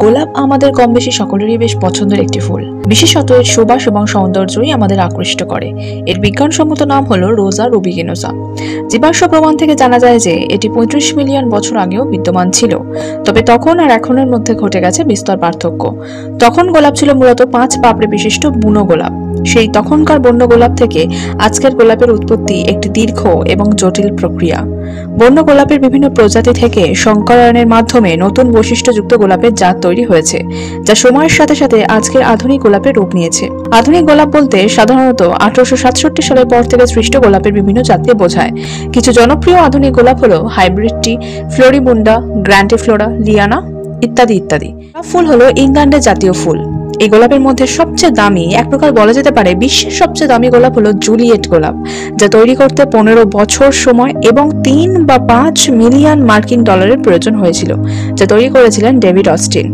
গোলাপ আমাদের কম বেশি সকলেরই বেশ পছন্দের একটি ফুল। বিশেষত এর সুবাস এবং সৌন্দর্যই আমাদের আকৃষ্ট করে। এর বিজ্ঞানসম্মত নাম হলো রোজা রুবিগিনোসা। জীবাশ্ম প্রমাণ থেকে জানা যায় যে এটি 35 মিলিয়ন বছর আগেও বিদ্যমান ছিল। তবে তখন আর এখনের মধ্যে ঘটে গেছে বিস্তর পার্থক্য। তখন গোলাপ ছিল মূলত 5 পাপড়ি বিশিষ্ট বুনো গোলাপ। সেই তখনকার বন্য গোলাপ থেকে আজকের গোলাপের উৎপত্তি একটি দীর্ঘ এবং জটিল প্রক্রিয়া। বন্য গোলাপের বিভিন্ন প্রজাতি থেকে সংকরায়নের মাধ্যমে নতুন বৈশিষ্ট্যযুক্ত গোলাপের জাত তৈরি হয়েছে, যা সময়ের সাথে সাথে আজকের আধুনিক গোলাপের রূপ নিয়েছে। আধুনিক গোলাপ বলতে সাধারণত 1867 সালের পর থেকে সৃষ্ট গোলাপের বিভিন্ন জাতকে বোঝায়। কিছু জনপ্রিয় আধুনিক গোলাপ হলো হাইব্রিডটি, ফ্লোরিবুন্ডা, গ্র্যান্ডিফ্লোরা, লিয়ানা ইত্যাদি ইত্যাদি। ফুল হলো ইংল্যান্ডের জাতীয় ফুল। এই গোলাপের মধ্যে সবচেয়ে দামি, এক প্রকার বলা যেতে পারে বিশ্বের সবচেয়ে দামি গোলাপ হলো জুলিয়েট গোলাপ, যা তৈরি করতে 15 বছর সময় এবং 3 বা 5 মিলিয়ন মার্কিন ডলারের প্রয়োজন হয়েছিল, যা তৈরি করেছিলেন ডেভিড অস্টিন।